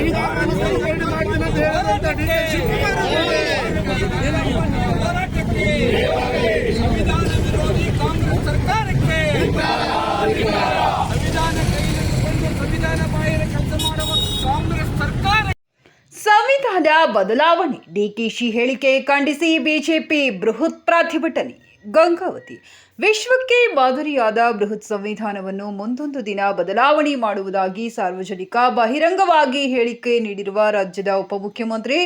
ಸಂವಿಧಾನ ವಿರೋಧಿ ಕಾಂಗ್ರೆಸ್ ಸರ್ಕಾರಕ್ಕೆ ಸಂವಿಧಾನ ಬಾಹಿರ ಕೆಲಸ ಮಾಡುವ ಕಾಂಗ್ರೆಸ್ ಸರ್ಕಾರ. ಸಂವಿಧಾನ ಬದಲಾವಣೆ ಡಿಕೆಶಿ ಹೇಳಿಕೆ ಖಂಡಿಸಿ ಬಿಜೆಪಿ ಬೃಹತ್ ಪ್ರತಿಭಟನೆ. ಗಂಗಾವತಿ ವಿಶ್ವಕ್ಕೆ ಮಾದರಿಯಾದ ಬೃಹತ್ ಸಂವಿಧಾನವನ್ನು ಮುಂದೊಂದು ದಿನ ಬದಲಾವಣೆ ಮಾಡುವುದಾಗಿ ಸಾರ್ವಜನಿಕ ಬಹಿರಂಗವಾಗಿ ಹೇಳಿಕೆ ನೀಡಿರುವ ರಾಜ್ಯದ ಉಪಮುಖ್ಯಮಂತ್ರಿ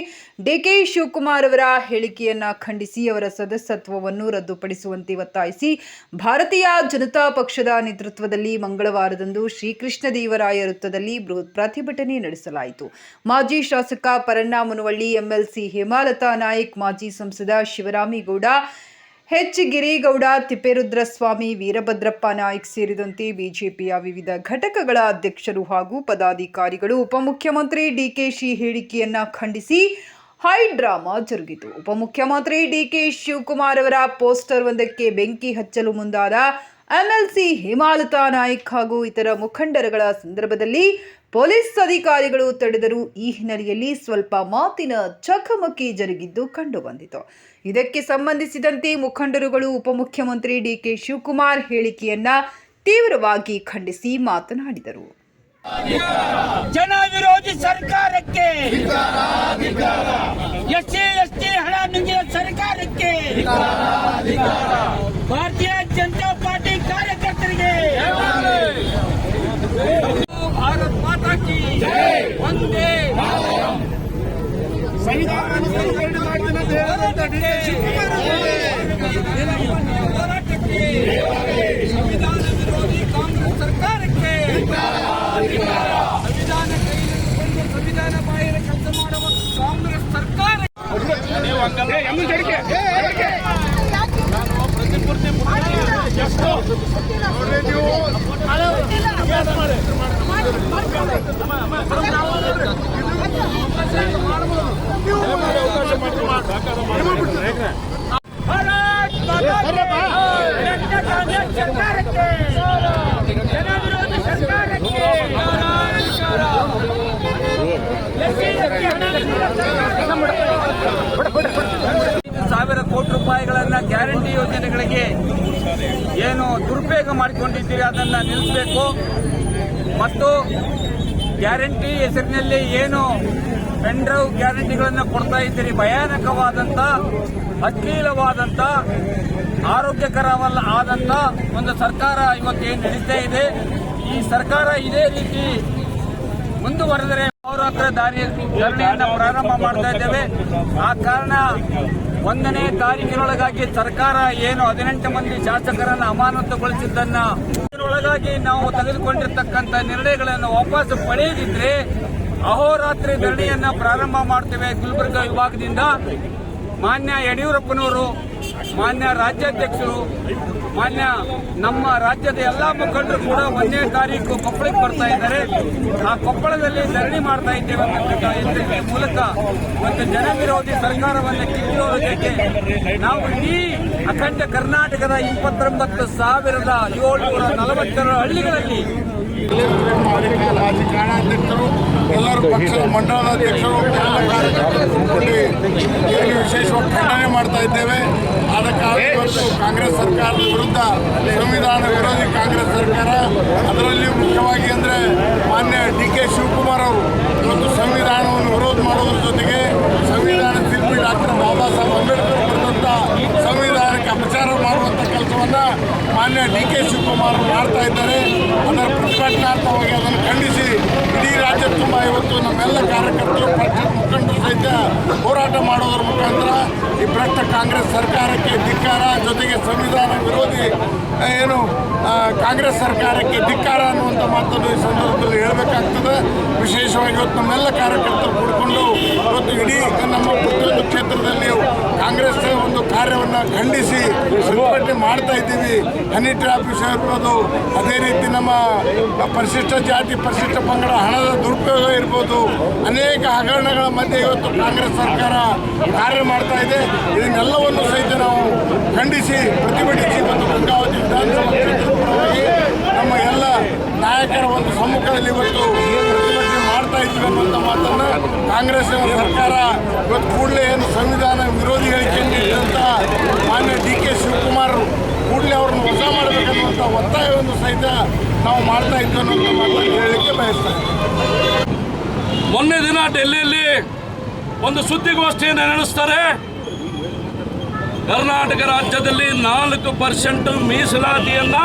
ಡಿಕೆ ಶಿವಕುಮಾರ್ ಅವರ ಹೇಳಿಕೆಯನ್ನ ಖಂಡಿಸಿ ಅವರ ಸದಸ್ಯತ್ವವನ್ನು ರದ್ದುಪಡಿಸುವಂತೆ ಒತ್ತಾಯಿಸಿ ಭಾರತೀಯ ಜನತಾ ಪಕ್ಷದ ನೇತೃತ್ವದಲ್ಲಿ ಮಂಗಳವಾರದಂದು ಶ್ರೀಕೃಷ್ಣದೇವರಾಯ ವೃತ್ತದಲ್ಲಿ ಬೃಹತ್ ಪ್ರತಿಭಟನೆ ನಡೆಸಲಾಯಿತು. ಮಾಜಿ ಶಾಸಕ ಪರಣ್ಣ ಮುನವಳ್ಳಿ, ಎಂಎಲ್ಸಿ ಹೇಮಲತಾ ನಾಯಕ್, ಮಾಜಿ ಸಂಸದ ಶಿವರಾಮೇಗೌಡ, ಎಚ್ ಗಿರಿಗೌಡ, ತಿಪ್ಪೇರುದ್ರಸ್ವಾಮಿ, ವೀರಭದ್ರಪ್ಪ ನಾಯ್ಕ್ ಸೇರಿದಂತೆ ಬಿಜೆಪಿಯ ವಿವಿಧ ಘಟಕಗಳ ಅಧ್ಯಕ್ಷರು ಹಾಗೂ ಪದಾಧಿಕಾರಿಗಳು ಉಪಮುಖ್ಯಮಂತ್ರಿ ಡಿಕೆಶಿ ಹೇಳಿಕೆಯನ್ನ ಖಂಡಿಸಿ ಹೈ ಡ್ರಾಮಾ ಜರುಗಿತು. ಉಪಮುಖ್ಯಮಂತ್ರಿ ಡಿಕೆ ಶಿವಕುಮಾರ್ ಅವರ ಪೋಸ್ಟರ್ ಒಂದಕ್ಕೆ ಬೆಂಕಿ ಹಚ್ಚಲು ಮುಂದಾದ ಎಂಎಲ್ಸಿ ಹೇಮಲತಾ ನಾಯ್ಕ್ ಹಾಗೂ ಇತರ ಮುಖಂಡರುಗಳ ಸಂದರ್ಭದಲ್ಲಿ ಪೊಲೀಸ್ ಅಧಿಕಾರಿಗಳು ತಡೆದರು. ಈ ಹಿನ್ನೆಲೆಯಲ್ಲಿ ಸ್ವಲ್ಪ ಮಾತಿನ ಚಕಮಕಿ ಜರುಗಿದ್ದು ಕಂಡುಬಂದಿತು. ಇದಕ್ಕೆ ಸಂಬಂಧಿಸಿದಂತೆ ಮುಖಂಡರುಗಳು ಉಪಮುಖ್ಯಮಂತ್ರಿ ಡಿಕೆ ಶಿವಕುಮಾರ್ ಹೇಳಿಕೆಯನ್ನ ತೀವ್ರವಾಗಿ ಖಂಡಿಸಿ ಮಾತನಾಡಿದರು. ಜನ ವಿರೋಧಿ ಸರ್ಕಾರಕ್ಕೆ, ಎಸ್ಸಿ ಹಣ ನುಂಗಿದ ಸರ್ಕಾರಕ್ಕೆ, ಭಾರತೀಯ ಜನತಾ ಪಾರ್ಟಿ ಕಾರ್ಯಕರ್ತರಿಗೆ ಭಾರತ್ ಮಾತಾ ಕಿ ವಂದೇ ಮಾತರಂ. ಸಂವಿಧಾನ ವಿರೋಧಿ ಕಾಂಗ್ರೆಸ್ ಸರ್ಕಾರಕ್ಕೆ ಸಂವಿಧಾನ ಬಾಹಿರ ಕೆಲಸ ಮಾಡುವ ಕಾಂಗ್ರೆಸ್ ಸರ್ಕಾರ. ಸಾವಿರ ಕೋಟಿ ರೂಪಾಯಿಗಳನ್ನ ಗ್ಯಾರಂಟಿ ಯೋಜನೆಗಳಿಗೆ ಏನು ದುರುಪಯೋಗ ಮಾಡಿಕೊಂಡಿದ್ದೀರಿ ಅದನ್ನು ನಿಲ್ಲಿಸಬೇಕು. ಮತ್ತು ಗ್ಯಾರಂಟಿ ಹೆಸರಿನಲ್ಲಿ ಏನು ಪೆನ್ಡ್ರೈವ್ ಗ್ಯಾರಂಟಿಗಳನ್ನು ಕೊಡ್ತಾ ಇದ್ದೀರಿ, ಭಯಾನಕವಾದಂಥ, ಅಶ್ಲೀಲವಾದಂಥ, ಆರೋಗ್ಯಕರವಲ್ಲ ಆದಂಥ ಒಂದು ಸರ್ಕಾರ ಇವತ್ತೇನು ನಡೀತಾ ಇದೆ. ಈ ಸರ್ಕಾರ ಇದೇ ರೀತಿ ಮುಂದುವರೆದರೆ ಅವರ ಧರಣಿಯನ್ನು ಪ್ರಾರಂಭ ಮಾಡ್ತಾ ಇದ್ದೇವೆ. ಆ ಕಾರಣ 1ನೇ ತಾರೀಕಿನೊಳಗಾಗಿ ಸರ್ಕಾರ ಏನು 18 ಮಂದಿ ಶಾಸಕರನ್ನು ಅಮಾನತುಗೊಳಿಸಿದ್ದನ್ನ ಇದರೊಳಗಾಗಿ ನಾವು ತೆಗೆದುಕೊಂಡಿರ್ತಕ್ಕಂಥ ನಿರ್ಣಯಗಳನ್ನು ವಾಪಸ್ ಪಡೆಯದಿದ್ರೆ ಅಹೋರಾತ್ರಿ ಧರಣಿಯನ್ನ ಪ್ರಾರಂಭ ಮಾಡ್ತೇವೆ. ಗುಲ್ಬರ್ಗ ವಿಭಾಗದಿಂದ ಮಾನ್ಯ ಯಡಿಯೂರಪ್ಪನವರು, ಮಾನ್ಯ ರಾಜ್ಯಾಧ್ಯಕ್ಷರು, ಮಾನ್ಯ ನಮ್ಮ ರಾಜ್ಯದ ಎಲ್ಲಾ ಮುಖಂಡರು ಕೂಡ 1ನೇ ತಾರೀಕು ಕೊಪ್ಪಳಕ್ಕೆ ಬರ್ತಾ ಇದ್ದಾರೆ. ಆ ಕೊಪ್ಪಳದಲ್ಲಿ ಧರಣಿ ಮಾಡ್ತಾ ಇದ್ದೇವೆ ಎಚ್ಚರಿಕೆ ಮೂಲಕ ಒಂದು ಜನ ವಿರೋಧಿ ಸರ್ಕಾರವನ್ನು ಕಿತ್ತೋರ ಜೊತೆ ನಾವು ಇಡೀ ಅಖಂಡ ಕರ್ನಾಟಕದ 29,742 ಹಳ್ಳಿಗಳಲ್ಲಿ ರಾಜಕಾರಣಾಧ್ಯಕ್ಷರು, ಎಲ್ಲರೂ ಪಕ್ಷದ ಮಂಡಲಾಧ್ಯಕ್ಷರು, ಏನು ವಿಶೇಷವಾಗಿ ಖಂಡನೆ ಮಾಡ್ತಾ ಇದ್ದೇವೆ. ಆದ ಕಾರಣ ಇವತ್ತು ಕಾಂಗ್ರೆಸ್ ಸರ್ಕಾರದ ವಿರುದ್ಧ ಸಂವಿಧಾನ ವಿರೋಧಿ ಕಾಂಗ್ರೆಸ್ ಸರ್ಕಾರ, ಅದರಲ್ಲಿಯೂ ಮುಖ್ಯವಾಗಿ ಅಂದರೆ ಮಾನ್ಯ ಡಿಕೆ ಶಿವಕುಮಾರ್ ಅವರು ಇವತ್ತು ಸಂವಿಧಾನವನ್ನು ವಿರೋಧ ಮಾಡೋದ್ರ ಜೊತೆಗೆ ಸಂವಿಧಾನ ಶಿಲ್ಪಿ ಡಾಕ್ಟರ್ ಬಾಬಾ ಸಾಹೇಬ್ ಅಂಬೇಡ್ಕರ್ ಬರೆದಂಥ ಸಂವಿಧಾನಕ್ಕೆ ಅಪಚಾರ ಮಾಡುವಂಥ ಕೆಲಸವನ್ನು ಮಾನ್ಯ ಡಿಕೆ ಶಿವಕುಮಾರ್ ಮಾಡ್ತಾ ಇದ್ದಾರೆ. ಅದರ ಪ್ರತಿಭಟನಾತ್ಮಕವಾಗಿ ಅದನ್ನು ಖಂಡಿಸಿ ಇಡೀ ರಾಜ್ಯ ತುಂಬ ಇವತ್ತು ನಮ್ಮೆಲ್ಲ ಕಾರ್ಯಕರ್ತರು, ಪಕ್ಷದ ಮುಖಂಡರು ಸಹಿತ ಹೋರಾಟ ಮಾಡೋದ್ರ ಮುಖಾಂತರ ಈ ಭ್ರಷ್ಟ ಕಾಂಗ್ರೆಸ್ ಸರ್ಕಾರಕ್ಕೆ ಧಿಕ್ಕಾರ, ಜೊತೆಗೆ ಸಂವಿಧಾನ ವಿರೋಧಿ ಏನು ಕಾಂಗ್ರೆಸ್ ಸರ್ಕಾರಕ್ಕೆ ಧಿಕ್ಕಾರ ಅನ್ನುವಂಥ ಮಾತನ್ನು ಈ ಸಂದರ್ಭದಲ್ಲಿ ಹೇಳಬೇಕಾಗ್ತದೆ. ವಿಶೇಷವಾಗಿ ಇವತ್ತು ನಮ್ಮೆಲ್ಲ ಕಾರ್ಯಕರ್ತರು ಕೂಡಿಕೊಂಡು ಇವತ್ತು ಇಡೀ ನಮ್ಮ ಪ್ರತಿಯೊಂದು ಕ್ಷೇತ್ರದಲ್ಲಿ ಕಾಂಗ್ರೆಸ್ ಒಂದು ಕಾರ್ಯವನ್ನು ಖಂಡಿಸಿ ಪ್ರತಿಭಟನೆ ಮಾಡ್ತಾ ಇದ್ದೀವಿ. ಹನಿ ಟ್ರ್ಯಾಪ್ ವಿಷಯ ಇರ್ಬೋದು, ಅದೇ ರೀತಿ ನಮ್ಮ ಪರಿಶಿಷ್ಟ ಜಾತಿ ಪರಿಶಿಷ್ಟ ಪಂಗಡ ಹಣದ ದುರುಪಯೋಗ ಇರ್ಬೋದು, ಅನೇಕ ಹಗರಣಗಳ ಮಧ್ಯೆ ಇವತ್ತು ಕಾಂಗ್ರೆಸ್ ಸರ್ಕಾರ ಕಾರ್ಯ ಮಾಡ್ತಾ ಇದೆ. ಇದನ್ನೆಲ್ಲವನ್ನು ಸಹಿತ ನಾವು ಖಂಡಿಸಿ ಪ್ರತಿಭಟಿಸಿ ಇವತ್ತು ಗಂಗಾವತಿ ವಿಧಾನಸಭಾ ಕ್ಷೇತ್ರದ ಪರವಾಗಿ ನಮ್ಮ ಎಲ್ಲ ನಾಯಕರ ಒಂದು ಸಮ್ಮುಖದಲ್ಲಿ ಇವತ್ತು ಪ್ರತಿಭಟನೆ ಮಾಡ್ತಾ ಮಾಡ್ತಾ ಇದ್ವಿ ಅನ್ನುವಂಥ ಮಾತನ್ನು ಕಾಂಗ್ರೆಸ್ಸಿನ ಸರ್ಕಾರ ಇವತ್ತು ಕೂಡಲೇ ಏನು ಸಂವಿಧಾನ ವಿರೋಧಿ ಹೇಳಿಕೆಯನ್ನು ನೀಡಿದಂಥ ಮಾನ್ಯ ಡಿ.ಕೆ. ಶಿವಕುಮಾರ್ ಕೂಡಲೇ ಅವ್ರನ್ನ ವಜಾ ಮಾಡಬೇಕನ್ನುವಂಥ ಒತ್ತಾಯವನ್ನು ಸಹಿತ ನಾವು ಮಾಡ್ತಾ ಇದ್ವಿ ಅನ್ನುವಂಥ ಮಾತನ್ನು ಹೇಳಲಿಕ್ಕೆ ಬಯಸ್ತಾ ಇದ್ದೀವಿ. ಮೊನ್ನೆ ದಿನ ಡೆಲ್ಲಿಯಲ್ಲಿ ಒಂದು ಸುದ್ದಿಗೋಷ್ಠಿಯನ್ನು ನಡೆಸ್ತಾರೆ. ಕರ್ನಾಟಕ ರಾಜ್ಯದಲ್ಲಿ 4% ಮೀಸಲಾತಿಯನ್ನ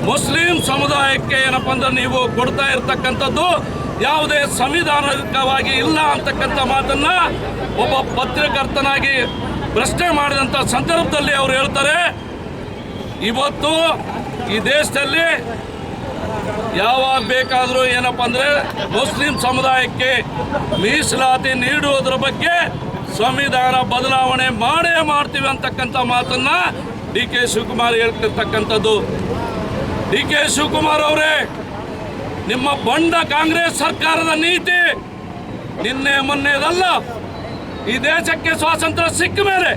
ಮುಸ್ಲಿಂ ಸಮುದಾಯಕ್ಕೆ ಏನಪ್ಪ ಅಂದ್ರೆ ನೀವು ಕೊಡ್ತಾ ಇರ್ತಕ್ಕಂಥದ್ದು ಯಾವುದೇ ಸಂವಿಧಾನಿಕವಾಗಿ ಇಲ್ಲ ಅಂತಕ್ಕಂಥ ಮಾತನ್ನ ಒಬ್ಬ ಪತ್ರಕರ್ತನಾಗಿ ಪ್ರಶ್ನೆ ಮಾಡಿದಂಥ ಸಂದರ್ಭದಲ್ಲಿ ಅವರು ಹೇಳ್ತಾರೆ, ಇವತ್ತು ಈ ದೇಶದಲ್ಲಿ ಯಾವಾಗ ಬೇಕಾದರೂ ಏನಪ್ಪ ಅಂದರೆ ಮುಸ್ಲಿಂ ಸಮುದಾಯಕ್ಕೆ ಮೀಸಲಾತಿ ನೀಡುವುದರ ಬಗ್ಗೆ ಸಂವಿಧಾನ ಬದಲಾವಣೆ ಮಾಡೇ ಮಾಡ್ತೀವಿ ಅಂತಕ್ಕಂಥ ಮಾತನ್ನ ಡಿ.ಕೆ. ಶಿವಕುಮಾರ್ ಹೇಳ್ತಿರ್ತಕ್ಕಂಥದ್ದು. ಡಿ.ಕೆ. ಶಿವಕುಮಾರ್ ಅವರೇ, ನಿಮ್ಮ ಬಂಡ ಕಾಂಗ್ರೆಸ್ ಸರ್ಕಾರದ ನೀತಿ ನಿನ್ನೆ ಮೊನ್ನೆದಲ್ಲ. ಈ ದೇಶಕ್ಕೆ ಸ್ವಾತಂತ್ರ್ಯ ಸಿಕ್ಕ ಮೇಲೆ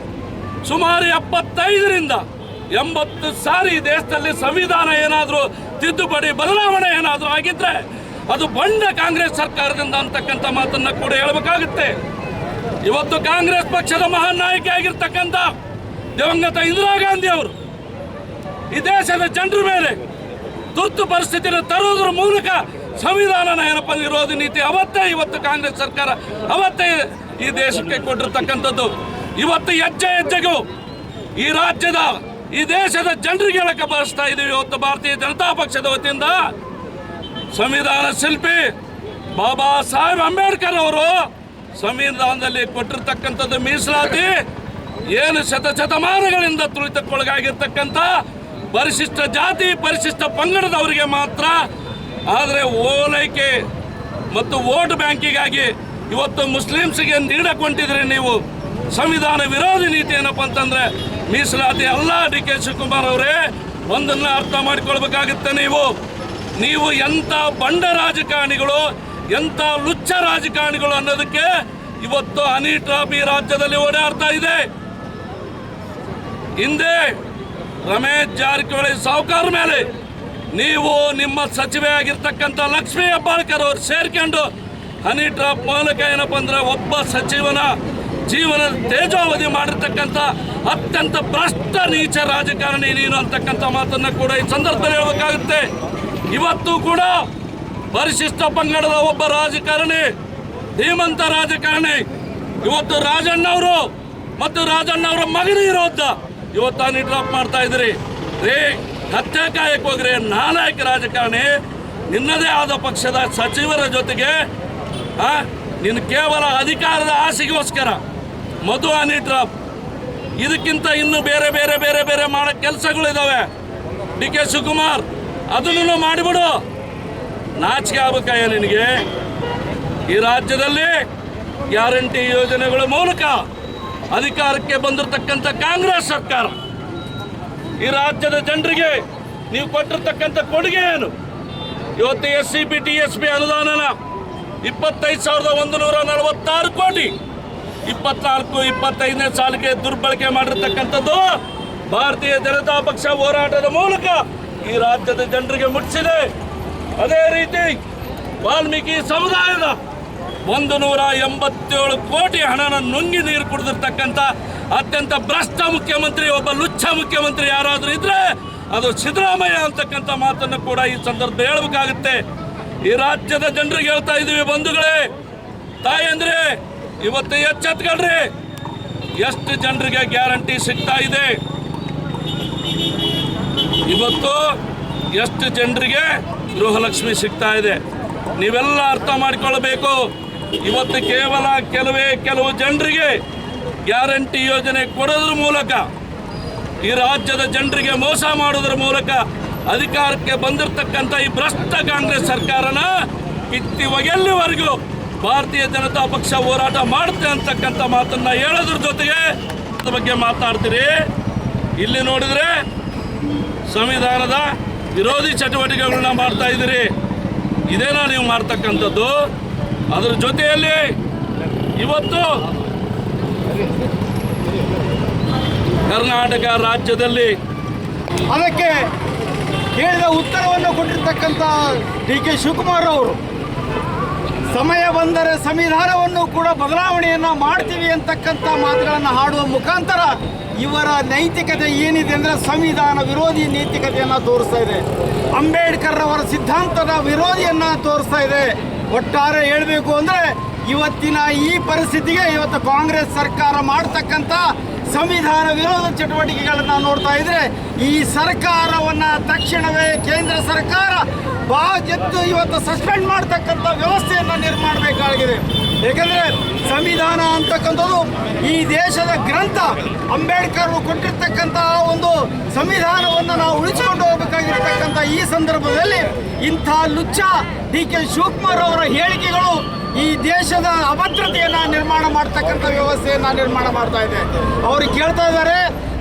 ಸುಮಾರು 75ರಿಂದ 80 ಸಾರಿ ಈ ದೇಶದಲ್ಲಿ ಸಂವಿಧಾನ ಏನಾದರೂ ತಿದ್ದುಪಡಿ ಬದಲಾವಣೆ ಏನಾದರೂ ಆಗಿದ್ರೆ ಅದು ಬಂಡ ಕಾಂಗ್ರೆಸ್ ಸರ್ಕಾರದಿಂದ ಅಂತಕ್ಕಂಥ ಮಾತನ್ನ ಕೂಡ ಹೇಳಬೇಕಾಗುತ್ತೆ. ಇವತ್ತು ಕಾಂಗ್ರೆಸ್ ಪಕ್ಷದ ಮಹಾನ್ ನಾಯಕಿ ಆಗಿರ್ತಕ್ಕಂಥ ದಿವಂಗತ ಇಂದಿರಾ ಗಾಂಧಿ ಅವರು ಈ ದೇಶದ ಜನರ ಮೇಲೆ ತುರ್ತು ಪರಿಸ್ಥಿತಿಯನ್ನು ತರುವುದರ ಮೂಲಕ ಸಂವಿಧಾನನ ಏನಪ್ಪ ವಿರೋಧಿ ನೀತಿ ಅವತ್ತೇ ಇವತ್ತು ಕಾಂಗ್ರೆಸ್ ಸರ್ಕಾರ ಅವತ್ತೇ ಈ ದೇಶಕ್ಕೆ ಕೊಟ್ಟಿರ್ತಕ್ಕಂಥದ್ದು. ಇವತ್ತು ಹೆಜ್ಜೆ ಹೆಜ್ಜೆಗೂ ಈ ರಾಜ್ಯದ ಈ ದೇಶದ ಜನರಿಗೆ ಹೇಳಕ್ಕೆ ಬಯಸ್ತಾ ಇದ್ದೀವಿ. ಇವತ್ತು ಭಾರತೀಯ ಜನತಾ ಪಕ್ಷದ ವತಿಯಿಂದ ಸಂವಿಧಾನ ಶಿಲ್ಪಿ ಬಾಬಾ ಸಾಹೇಬ್ ಅಂಬೇಡ್ಕರ್ ಅವರು ಸಂವಿಧಾನದಲ್ಲಿ ಕೊಟ್ಟಿರ್ತಕ್ಕಂಥದ್ದು ಮೀಸಲಾತಿ ಏನು ಶತಮಾನಗಳಿಂದ ತುಳಿತಕ್ಕೊಳಗಾಗಿರ್ತಕ್ಕಂಥ ಪರಿಶಿಷ್ಟ ಜಾತಿ ಪರಿಶಿಷ್ಟ ಪಂಗಡದವರಿಗೆ ಮಾತ್ರ. ಆದರೆ ಓಲೈಕೆ ಮತ್ತು ವೋಟ್ ಬ್ಯಾಂಕಿಗಾಗಿ ಇವತ್ತು ಮುಸ್ಲಿಮ್ಸ್ಗೆ ನೀಡಕೊಂಡಿದ್ರಿ ನೀವು ಸಂವಿಧಾನ ವಿರೋಧಿ ನೀತಿ. ಏನಪ್ಪ ಅಂತಂದ್ರೆ ಮೀಸಲಾತಿ ಅಲ್ಲ. ಡಿ.ಕೆ. ಶಿವಕುಮಾರ್ ಅವರೇ, ಒಂದನ್ನ ಅರ್ಥ ಮಾಡಿಕೊಳ್ಬೇಕಾಗುತ್ತೆ. ನೀವು ಎಂಥ ಬಂಡ ರಾಜಕಾರಣಿಗಳು, ಎಂಥ ಲುಚ್ಚ ರಾಜಕಾರಣಿಗಳು ಅನ್ನೋದಕ್ಕೆ ಇವತ್ತು ಹನಿ ಟ್ರಾಪ್ ಈ ರಾಜ್ಯದಲ್ಲಿ ಓಡಾಡ್ತಾ ಇದೆ. ಹಿಂದೆ ರಮೇಶ್ ಜಾರಕಿಹೊಳಿ ಸಾಹುಕಾರ ಮೇಲೆ ನೀವು ನಿಮ್ಮ ಸಚಿವೆ ಆಗಿರ್ತಕ್ಕಂಥ ಲಕ್ಷ್ಮೀ ಹೆಬ್ಬಾಳ್ಕರ್ ಅವರು ಸೇರ್ಕೊಂಡು ಹನಿ ಟ್ರಾಪ್ ಮೂಲಕ ಏನಪ್ಪ ಅಂದ್ರೆ ಒಬ್ಬ ಸಚಿವನ ಜೀವನ ತೇಜೋವಧಿ ಮಾಡಿರ್ತಕ್ಕಂಥ ಅತ್ಯಂತ ಭ್ರಷ್ಟ ನೀಚ ರಾಜಕಾರಣಿ ನೀನು ಅಂತಕ್ಕಂಥ ಮಾತನ್ನ ಕೂಡ ಈ ಸಂದರ್ಭದಲ್ಲಿ ಹೇಳಬೇಕಾಗುತ್ತೆ. ಇವತ್ತು ಕೂಡ ಪರಿಶಿಷ್ಟ ಪಂಗಡದ ಒಬ್ಬ ರಾಜಕಾರಣಿ, ಧೀಮಂತ ರಾಜಕಾರಣಿ, ಇವತ್ತು ರಾಜಣ್ಣವರು ಮತ್ತು ರಾಜಣ್ಣವರ ಮಗನ ವಿರೋಧ ಇವತ್ತು ಹನಿ ಡ್ರಾಪ್ ಮಾಡ್ತಾ ಇದ್ರಿ. ಹತ್ಯೆ ಕಾಯಕ್ಕೆ ಹೋಗ್ರಿ. ನಾಲಾಯಕ ರಾಜಕಾರಣಿ, ನಿನ್ನದೇ ಆದ ಪಕ್ಷದ ಸಚಿವರ ಜೊತೆಗೆ ನಿನ್ನ ಕೇವಲ ಅಧಿಕಾರದ ಆಸೆಗೋಸ್ಕರ ಮಧು ಹನಿ ಡ್ರಾಪ್, ಇದಕ್ಕಿಂತ ಇನ್ನು ಬೇರೆ ಬೇರೆ ಬೇರೆ ಬೇರೆ ಮಾಡೋ ಕೆಲಸಗಳಿದ್ದಾವೆ. ಡಿ.ಕೆ. ಶಿವಕುಮಾರ್, ಅದನ್ನು ಮಾಡಿಬಿಡು. ನಾಚಿಕೆ ಆಗ್ಬೇಕಾಯ ನಿನಗೆ? ಈ ರಾಜ್ಯದಲ್ಲಿ ಗ್ಯಾರಂಟಿ ಯೋಜನೆಗಳ ಮೂಲಕ ಅಧಿಕಾರಕ್ಕೆ ಬಂದಿರತಕ್ಕಂಥ ಕಾಂಗ್ರೆಸ್ ಸರ್ಕಾರ ಈ ರಾಜ್ಯದ ಜನರಿಗೆ ನೀವು ಕೊಟ್ಟಿರ್ತಕ್ಕಂಥ ಕೊಡುಗೆ ಏನು? ಇವತ್ತು SCP TSP ಅನುದಾನನ 25,146 ಕೋಟಿ 24-25ನೇ ಸಾಲಿಗೆ ದುರ್ಬಳಕೆ ಮಾಡಿರ್ತಕ್ಕಂಥದ್ದು ಭಾರತೀಯ ಜನತಾ ಪಕ್ಷ ಹೋರಾಟದ ಮೂಲಕ ಈ ರಾಜ್ಯದ ಜನರಿಗೆ ಮುಟ್ಟಿಸಿದೆ. ಅದೇ ರೀತಿ ವಾಲ್ಮೀಕಿ ಸಮುದಾಯದ 187 ಕೋಟಿ ಹಣನ ನುಂಗಿ ನೀರು ಕುಡಿದಿರ್ತಕ್ಕಂಥ ಅತ್ಯಂತ ಭ್ರಷ್ಟ ಮುಖ್ಯಮಂತ್ರಿ, ಒಬ್ಬ ಲುಚ್ಚ ಮುಖ್ಯಮಂತ್ರಿ ಯಾರಾದರೂ ಇದ್ರೆ ಅದು ಸಿದ್ದರಾಮಯ್ಯ ಅಂತಕ್ಕಂಥ ಮಾತನ್ನು ಕೂಡ ಈ ಸಂದರ್ಭ ಹೇಳಬೇಕಾಗುತ್ತೆ. ಈ ರಾಜ್ಯದ ಜನರಿಗೆ ಹೇಳ್ತಾ ಇದ್ದೀವಿ, ಬಂಧುಗಳೇ, ತಾಯಂದ್ರೆ, ಇವತ್ತು ಎಚ್ಚೆತ್ಕೊಳ್ರಿ. ಎಷ್ಟು ಜನರಿಗೆ ಗ್ಯಾರಂಟಿ ಸಿಗ್ತಾ ಇದೆ, ಇವತ್ತು ಎಷ್ಟು ಜನರಿಗೆ ಗೃಹಲಕ್ಷ್ಮಿ ಸಿಗ್ತಾ ಇದೆ, ನೀವೆಲ್ಲ ಅರ್ಥ ಮಾಡಿಕೊಳ್ಳಬೇಕು. ಇವತ್ತು ಕೇವಲ ಕೆಲವು ಜನರಿಗೆ ಗ್ಯಾರಂಟಿ ಯೋಜನೆ ಕೊಡೋದ್ರ ಮೂಲಕ ಈ ರಾಜ್ಯದ ಜನರಿಗೆ ಮೋಸ ಮಾಡೋದ್ರ ಮೂಲಕ ಅಧಿಕಾರಕ್ಕೆ ಬಂದಿರತಕ್ಕಂಥ ಈ ಭ್ರಷ್ಟ ಕಾಂಗ್ರೆಸ್ ಸರ್ಕಾರನ ಕಿತ್ತಿ ಒಗೆಲ್ಲಿವರೆಗೂ ಭಾರತೀಯ ಜನತಾ ಪಕ್ಷ ಹೋರಾಟ ಮಾಡುತ್ತೆ ಅಂತಕ್ಕಂಥ ಮಾತನ್ನ ಹೇಳೋದ್ರ ಜೊತೆಗೆ ಅದ್ರ ಬಗ್ಗೆ ಮಾತಾಡ್ತೀರಿ. ಇಲ್ಲಿ ನೋಡಿದ್ರೆ ಸಂವಿಧಾನದ ವಿರೋಧಿ ಚಟುವಟಿಕೆಗಳನ್ನ ಮಾಡ್ತಾ ಇದ್ದೀರಿ. ಇದೇನಾ ನೀವು ಮಾಡ್ತಕ್ಕಂಥದ್ದು? ಅದರ ಜೊತೆಯಲ್ಲಿ ಇವತ್ತು ಕರ್ನಾಟಕ ರಾಜ್ಯದಲ್ಲಿ ಅದಕ್ಕೆ ಕೇಳಿದ ಉತ್ತರವನ್ನು ಕೊಟ್ಟಿರ್ತಕ್ಕಂಥ ಡಿ.ಕೆ. ಶಿವಕುಮಾರ್ ಅವರು ಸಮಯ ಬಂದರೆ ಸಂವಿಧಾನವನ್ನು ಕೂಡ ಬದಲಾವಣೆಯನ್ನು ಮಾಡ್ತೀವಿ ಅಂತಕ್ಕಂಥ ಮಾತುಗಳನ್ನು ಹಾಡುವ ಮುಖಾಂತರ ಇವರ ನೈತಿಕತೆ ಏನಿದೆ ಅಂದರೆ ಸಂವಿಧಾನ ವಿರೋಧಿ ನೈತಿಕತೆಯನ್ನು ತೋರಿಸ್ತಾ ಇದೆ. ಅಂಬೇಡ್ಕರ್ ಅವರ ಸಿದ್ಧಾಂತದ ವಿರೋಧಿಯನ್ನು ತೋರಿಸ್ತಾ ಇದೆ. ಒಟ್ಟಾರೆ ಹೇಳಬೇಕು ಅಂದರೆ ಇವತ್ತಿನ ಈ ಪರಿಸ್ಥಿತಿಗೆ ಇವತ್ತು ಕಾಂಗ್ರೆಸ್ ಸರ್ಕಾರ ಮಾಡ್ತಕ್ಕಂಥ ಸಂವಿಧಾನ ವಿರೋಧ ಚಟುವಟಿಕೆಗಳನ್ನು ನೋಡ್ತಾ ಇದ್ರೆ ಈ ಸರ್ಕಾರವನ್ನು ತಕ್ಷಣವೇ ಕೇಂದ್ರ ಸರ್ಕಾರ ಬಾಜೆತ್ತು ಇವತ್ತು ಸಸ್ಪೆಂಡ್ ಮಾಡ್ತಕ್ಕಂಥ ವ್ಯವಸ್ಥೆಯನ್ನು ನಿರ್ಮಾಣಬೇಕಾಗಿದೆ. ಏಕೆಂದರೆ ಸಂವಿಧಾನ ಅಂತಕ್ಕಂಥದ್ದು ಈ ದೇಶದ ಗ್ರಂಥ. ಅಂಬೇಡ್ಕರ್ ಕೊಟ್ಟಿರ್ತಕ್ಕಂಥ ಒಂದು ಸಂವಿಧಾನವನ್ನು ನಾವು ಉಳಿಸಿಕೊಂಡು ಹೋಗಬೇಕಾಗಿರ್ತಕ್ಕಂಥ ಈ ಸಂದರ್ಭದಲ್ಲಿ ಇಂಥ ಲುಚ್ಚ DK ಶಿವಕುಮಾರ್ ಅವರ ಹೇಳಿಕೆಗಳು ಈ ದೇಶದ ಅಭದ್ರತೆಯನ್ನು ನಿರ್ಮಾಣ ಮಾಡ್ತಕ್ಕಂಥ ವ್ಯವಸ್ಥೆಯನ್ನು ನಿರ್ಮಾಣ ಮಾಡ್ತಾ ಇದೆ. ಅವರು ಕೇಳ್ತಾ ಇದ್ದಾರೆ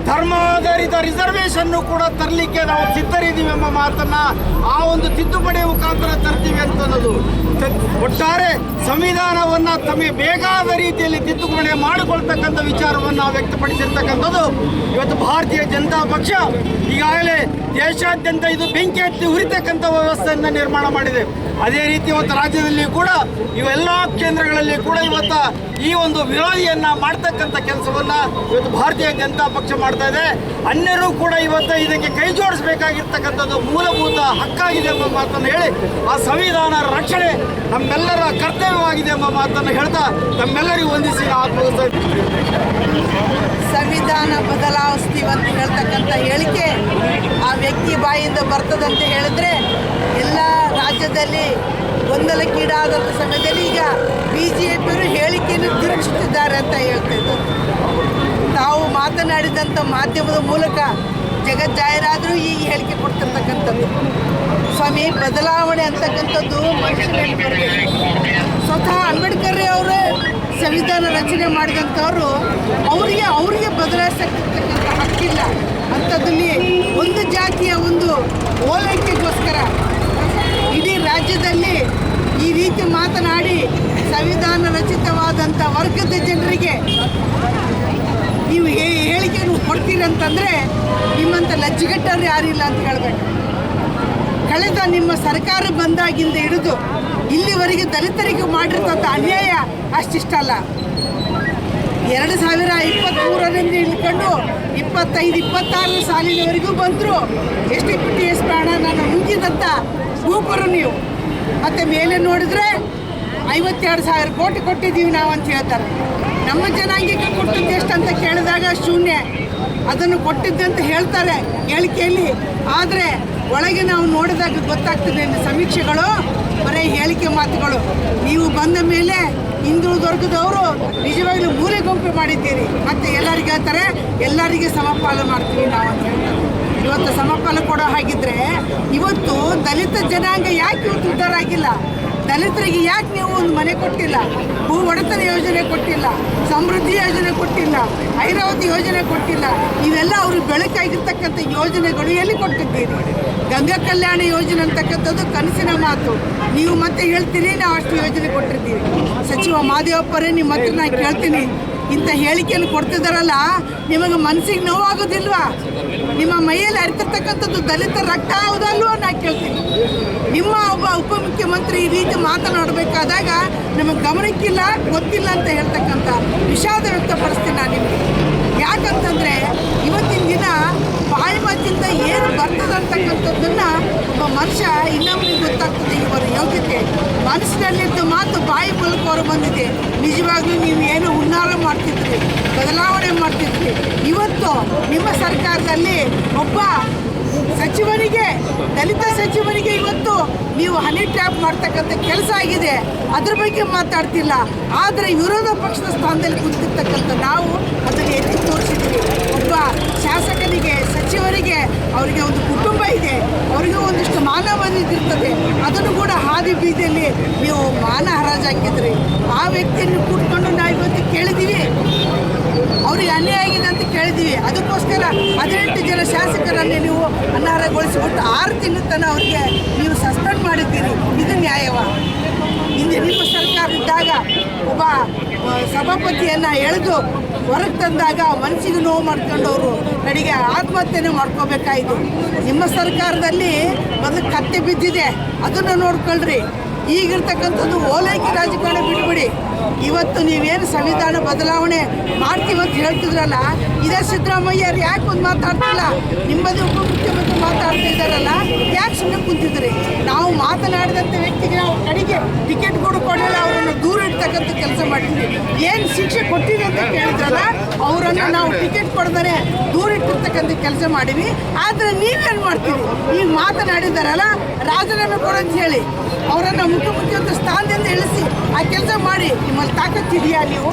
ಧರ್ಮಾಧಾರಿತ ರಿಸರ್ವೇಷನ್ನು ಕೂಡ ತರಲಿಕ್ಕೆ ನಾವು ಸಿದ್ಧರಿದ್ದೀವಿ ಎಂಬ ಮಾತನ್ನು ಆ ಒಂದು ತಿದ್ದುಪಡಿ ಮುಖಾಂತರ ತರ್ತೀವಿ ಅಂತ ಅನ್ನೋದು. ಒಟ್ಟಾರೆ ಸಂವಿಧಾನವನ್ನು ತಮಗೆ ಬೇಕಾದ ರೀತಿಯಲ್ಲಿ ತಿದ್ದುಪಡಿ ಮಾಡಿಕೊಳ್ತಕ್ಕಂಥ ವಿಚಾರವನ್ನು ವ್ಯಕ್ತಪಡಿಸಿರ್ತಕ್ಕಂಥದ್ದು ಇವತ್ತು ಭಾರತೀಯ ಜನತಾ ಪಕ್ಷ ಈಗಾಗಲೇ ದೇಶಾದ್ಯಂತ ಇದು ಬೆಂಕಿ ಹತ್ತಿ ಉರಿತಕ್ಕಂಥ ವ್ಯವಸ್ಥೆಯನ್ನು ನಿರ್ಮಾಣ ಮಾಡಿದೆ. ಅದೇ ರೀತಿ ಇವತ್ತು ರಾಜ್ಯದಲ್ಲಿ ಕೂಡ ಇವೆಲ್ಲ ಕೇಂದ್ರಗಳಲ್ಲಿ ಕೂಡ ಇವತ್ತು ಈ ಒಂದು ವಿರೋಧಿಯನ್ನು ಮಾಡ್ತಕ್ಕಂಥ ಕೆಲಸವನ್ನು ಇವತ್ತು ಭಾರತೀಯ ಜನತಾ ಪಕ್ಷ ಮಾಡ್ತಾ ಇದೆ. ಅನ್ಯರು ಕೂಡ ಇವತ್ತು ಇದಕ್ಕೆ ಕೈ ಜೋಡಿಸಬೇಕಾಗಿರ್ತಕ್ಕಂಥದ್ದು ಮೂಲಭೂತ ಹಕ್ಕಾಗಿದೆ ಎಂಬ ಮಾತನ್ನು ಹೇಳಿ ಆ ಸಂವಿಧಾನ ರಕ್ಷಣೆ ನಮ್ಮೆಲ್ಲರ ಕರ್ತವ್ಯವಾಗಿದೆ ಎಂಬ ಮಾತನ್ನು ಹೇಳ್ತಾ ನಮ್ಮೆಲ್ಲರಿಗೂ ವಂದಿಸಿ ಆತ್ಮವಿಶ್ವಾಸ. ಸಂವಿಧಾನ ಬದಲಾಯಿಸ್ತೀವಿ ಅಂತ ಹೇಳ್ತಕ್ಕಂಥ ಹೇಳಿಕೆ ಆ ವ್ಯಕ್ತಿ ಬಾಯಿಂದ ಬರ್ತದಂತ ಹೇಳಿದ್ರೆ ಎಲ್ಲ ರಾಜ್ಯದಲ್ಲಿ ಗೊಂದಲಕ್ಕೀಡಾದಂಥ ಸಮಯದಲ್ಲಿ ಈಗ BJಪಿಯವರು ಹೇಳಿಕೆಯನ್ನು ತಿರುಗಿಸುತ್ತಿದ್ದಾರೆ ಅಂತ ಹೇಳ್ತಾ ಇದ್ದಾರೆ. ತಾವು ಮಾತನಾಡಿದಂಥ ಮಾಧ್ಯಮದ ಮೂಲಕ ಜಗಜ್ಜಾಹೀರಾದರೂ ಈ ಹೇಳಿಕೆ ಕೊಡ್ತಿರ್ತಕ್ಕಂಥದ್ದು. ಸ್ವಾಮಿ, ಬದಲಾವಣೆ ಅಂತಕ್ಕಂಥದ್ದು ಮನುಷ್ಯನಲ್ಲಿ ಬರಬೇಕು. ಸ್ವತಃ ಅಂಬೇಡ್ಕರ್ ಅವರೇ ಸಂವಿಧಾನ ರಚನೆ ಮಾಡಿದಂಥವ್ರು ಅವರಿಗೆ ಬದಲಾಯಿಸತಕ್ಕಂಥ ಹಕ್ಕಿಲ್ಲ. ಅಂಥದ್ದಲ್ಲಿ ಒಂದು ಜಾತಿಯ ಒಂದು ಓಲೈಕೆಗೋಸ್ಕರ ಇಡೀ ರಾಜ್ಯದಲ್ಲಿ ಈ ರೀತಿ ಮಾತನಾಡಿ ಸಂವಿಧಾನ ರಚಿತವಾದಂಥ ವರ್ಗದ ಜನರಿಗೆ ನೀವು ಹೇಳಿಕೆಯನ್ನು ಕೊಡ್ತೀರಂತಂದರೆ ನಿಮ್ಮಂಥ ಲಜ್ಜೆಗೆಟ್ಟವ್ರು ಯಾರಿಲ್ಲ ಅಂತ ಹೇಳಬೇಕು. ಕಳೆದ ನಿಮ್ಮ ಸರ್ಕಾರ ಬಂದಾಗಿಂದ ಹಿಡಿದು ಇಲ್ಲಿವರೆಗೆ ದಲಿತರಿಗೆ ಮಾಡಿರ್ತಂಥ ಅನ್ಯಾಯ ಅಷ್ಟಿಷ್ಟಲ್ಲ. 2023ರಿಂದ ಇಳ್ಕೊಂಡು 25-26 ಸಾಲಿನವರೆಗೂ ಬಂದರು. ST ಹಣನ ನುಂಗಿದಂಥ ಭೂಪರು ನೀವು. ಮತ್ತು ಮೇಲೆ ನೋಡಿದ್ರೆ 52,000 ಕೋಟಿ ಕೊಟ್ಟಿದ್ದೀವಿ ನಾವು ಅಂತ ಹೇಳ್ತಾರೆ. ನಮ್ಮ ಜನಾಂಗಕ್ಕೆ ಕೊಟ್ಟಿದ್ದು ಎಷ್ಟು ಅಂತ ಕೇಳಿದಾಗ ಶೂನ್ಯ. ಅದನ್ನು ಕೊಟ್ಟಿದ್ದಂತ ಹೇಳ್ತಾರೆ ಹೇಳಿಕೆಯಲ್ಲಿ. ಆದರೆ ಒಳಗೆ ನಾವು ನೋಡಿದಾಗ ಗೊತ್ತಾಗ್ತದೆ ಸಮೀಕ್ಷೆಗಳು ಬರೀ ಹೇಳಿಕೆ ಮಾತುಗಳು. ನೀವು ಬಂದ ಮೇಲೆ ಹಿಂದುಳಿದ ವರ್ಗದವರು ನಿಜವಾಗ್ಲೂ ಮೂಲೆ ಗುಂಪು ಮಾಡಿದ್ದೀರಿ. ಮತ್ತು ಎಲ್ಲರಿಗೆ ಹೇಳ್ತಾರೆ ಎಲ್ಲರಿಗೆ ಸಮಪಾಲು ಮಾಡ್ತೀವಿ ನಾವು ಅಂತ ಹೇಳ್ತಾರೆ. ಇವತ್ತು ಸಮಪಾಲು ಕೊಡೋ ಹಾಗಿದ್ರೆ ಇವತ್ತು ದಲಿತ ಜನಾಂಗ ಯಾಕೆ ಇವತ್ತು ಉದ್ಧಾರ ಆಗಿಲ್ಲ? ದಲಿತರಿಗೆ ಯಾಕೆ ನೀವು ಒಂದು ಮನೆ ಕೊಟ್ಟಿಲ್ಲ? ಭೂ ಒಡೆತನ ಯೋಜನೆ ಕೊಟ್ಟಿಲ್ಲ, ಸಮೃದ್ಧಿ ಯೋಜನೆ ಕೊಟ್ಟಿಲ್ಲ, ಐರಾವತಿ ಯೋಜನೆ ಕೊಟ್ಟಿಲ್ಲ. ಇವೆಲ್ಲ ಅವ್ರಿಗೆ ಬೆಳಕಾಗಿರ್ತಕ್ಕಂಥ ಯೋಜನೆಗಳು ಎಲ್ಲಿ ಕೊಟ್ಟಿದ್ದೀರಿ? ಗಂಗಾ ಕಲ್ಯಾಣ ಯೋಜನೆ ಅಂತಕ್ಕಂಥದ್ದು ಕನಸಿನ ಮಾತು. ನೀವು ಮತ್ತೆ ಹೇಳ್ತೀರಿ ನಾವು ಅಷ್ಟು ಯೋಜನೆ ಕೊಟ್ಟಿರ್ತೀವಿ. ಸಚಿವ ಮಾದೇವಪ್ಪರೇ ನಿಮ್ಮ ಹತ್ರ ನಾನು ಕೇಳ್ತೀನಿ, ಇಂಥ ಹೇಳಿಕೆಯನ್ನು ಕೊಡ್ತಿದ್ದಾರಲ್ಲ, ನಿಮಗೆ ಮನಸ್ಸಿಗೆ ನೋವಾಗೋದಿಲ್ವಾ? ನಿಮ್ಮ ಮೈಯಲ್ಲಿ ಅರಿತಿರ್ತಕ್ಕಂಥದ್ದು ದಲಿತ ರಕ್ತ ಹೌದಲ್ವೋ ನಾ ಕೇಳ್ತೀನಿ. ನಿಮ್ಮ ಒಬ್ಬ ಉಪಮುಖ್ಯಮಂತ್ರಿ ಈ ರೀತಿ ಮಾತನಾಡಬೇಕಾದಾಗ ನಮಗೆ ಗಮನಕ್ಕಿಲ್ಲ, ಗೊತ್ತಿಲ್ಲ ಅಂತ ಹೇಳ್ತಕ್ಕಂಥ ವಿಷಾದ ವ್ಯಕ್ತಪಡಿಸ್ತೀನಿ ನಾನು ನಿಮಗೆ. ಯಾಕಂತಂದರೆ ಇವತ್ತಿನ ದಿನ ಬಾಯಿ ಮಾತಿಂದ ಏನು ಬರ್ತದೆ ಅಂತಕ್ಕಂಥದ್ದನ್ನು ಒಬ್ಬ ಮನುಷ್ಯ ಇನ್ನೊಬ್ಬರಿಗೆ ಗೊತ್ತಾಗ್ತದೆ. ಇವರ ಯೋಗ್ಯತೆ ಮನಸ್ಸಿನಲ್ಲಿದ್ದ ಮಾತು ಬಾಯಿ ಮೂಲಕ ಹೊರ ಬಂದಿದೆ. ನಿಜವಾಗ್ಲೂ ನೀವು ಏನು ಹುನ್ನಾರ ಮಾಡ್ತಿದ್ರಿ, ಬದಲಾವಣೆ ಮಾಡ್ತಿದ್ರಿ. ಇವತ್ತು ನಿಮ್ಮ ಸರ್ಕಾರದಲ್ಲಿ ಒಬ್ಬ ಸಚಿವನಿಗೆ, ದಲಿತ ಸಚಿವನಿಗೆ ಇವತ್ತು ನೀವು ಹನಿ ಟ್ರ್ಯಾಪ್ ಮಾಡ್ತಕ್ಕಂಥ ಕೆಲಸ ಆಗಿದೆ. ಅದ್ರ ಬಗ್ಗೆ ಮಾತಾಡ್ತಿಲ್ಲ. ಆದರೆ ವಿರೋಧ ಪಕ್ಷದ ಸ್ಥಾನದಲ್ಲಿ ಕೂತಿರ್ತಕ್ಕಂಥ ನಾವು ಅದನ್ನು ಎತ್ತಿ ತೋರಿಸಿದ್ವಿ. ಒಬ್ಬ ಶಾಸಕನಿಗೆ, ಸಚಿವರಿಗೆ ಅವರಿಗೆ ಒಂದು ಕುಟುಂಬ ಇದೆ, ಅವರಿಗೆ ಒಂದಿಷ್ಟು ಮಾನವನಿದಿರ್ತದೆ. ಅದನ್ನು ಕೂಡ ಹಾದಿ ಬೀದಿಯಲ್ಲಿ ನೀವು ಮಾನ ಹರಾಜು ಹಾಕಿದ್ರಿ. ಆ ವ್ಯಕ್ತಿಯನ್ನು ಕೂತ್ಕೊಂಡು ನಾವು ಇವತ್ತು ಕೇಳಿದ್ದೀವಿ, ಅವ್ರಿಗೆ ಅನ್ಯಾಯ ಆಗಿದೆ ಅಂತ ಕೇಳಿದ್ದೀವಿ. ಅದಕ್ಕೋಸ್ಕರ 18 ಜನ ಶಾಸಕರನ್ನೇ ನೀವು ಅನರ್ಹಗೊಳಿಸಿಬಿಟ್ಟು 6 ತಿಂಗಳ ತನಕ ಅವರಿಗೆ ನೀವು ಸಸ್ಪೆಂಡ್ ಮಾಡಿದ್ದೀರಿ. ಇದು ನ್ಯಾಯವ? ಹಿಂದೆ ನಿಮ್ಮ ಸರ್ಕಾರ ಇದ್ದಾಗ ಒಬ್ಬ ಸಭಾಪತಿಯನ್ನು ಎಳೆದು ಹೊರಗೆ ತಂದಾಗ ಮನಸ್ಸಿಗೆ ನೋವು ಮಾಡ್ಕೊಂಡವರು ಕಡೆಗೆ ಆತ್ಮಹತ್ಯೆನೇ ಮಾಡ್ಕೋಬೇಕಾಯಿತು. ನಿಮ್ಮ ಸರ್ಕಾರದಲ್ಲಿ ಮೊದಲು ಕತ್ತೆ ಬಿದ್ದಿದೆ, ಅದನ್ನು ನೋಡ್ಕೊಳ್ರಿ. ಈಗಿರ್ತಕ್ಕಂಥದ್ದು ಓಲೈಕೆ ರಾಜಕಾರಣ ಬಿಟ್ಬಿಡಿ. ಇವತ್ತು ನೀವೇನು ಸಂವಿಧಾನ ಬದಲಾವಣೆ ಮಾಡ್ತೀವಂತ ಹೇಳ್ತಿದ್ರಲ್ಲ, ಇದೇ ಸಿದ್ದರಾಮಯ್ಯರು ಯಾಕೆ ಒಂದು ಮಾತಾಡ್ತಿಲ್ಲ? ನಿಮ್ಮದು ಉಪಮುಖ್ಯಮಂತ್ರಿ ಮಾತಾಡ್ತಾ ಇದ್ದಾರಲ್ಲ, ಯಾಕೆ ಸುಮ್ಮನೆ ಕುಂತಿದ್ರಿ? ನಾವು ಮಾತನಾಡಿದಂಥ ವ್ಯಕ್ತಿಗೆ ನಾವು ಕಡೆಗೆ ಟಿಕೆಟ್ ಕೂಡ ಕೊಡಲಿಲ್ಲ, ಅವರನ್ನು ದೂರ ಇಡ್ತಕ್ಕಂಥ ಕೆಲಸ ಮಾಡಿದ್ವಿ. ಏನು ಶಿಕ್ಷೆ ಕೊಟ್ಟಿದೆ ಅಂತ ಕೇಳಿದ್ರಲ್ಲ, ಅವರನ್ನು ನಾವು ಟಿಕೆಟ್ ಕೊಡದರೆ ದೂರ ಇಟ್ಟಿರ್ತಕ್ಕಂಥ ಕೆಲಸ ಮಾಡಿವಿ. ಆದರೆ ನೀವೇನು ಮಾಡ್ತೀವಿ? ಈಗ ಮಾತನಾಡಿದಾರಲ್ಲ, ರಾಜೀನಾಮೆ ಕೊಡಂತ ಹೇಳಿ ಅವರನ್ನು ಮುಖ್ಯಮಂತ್ರಿ ಸ್ಥಾನದಿಂದ ಇಳಿಸಿ ಆ ಕೆಲಸ ಮಾಡಿ. ನಿಮ್ಮಲ್ಲಿ ತಾಕತ್ತಿದೆಯಾ ನೀವು?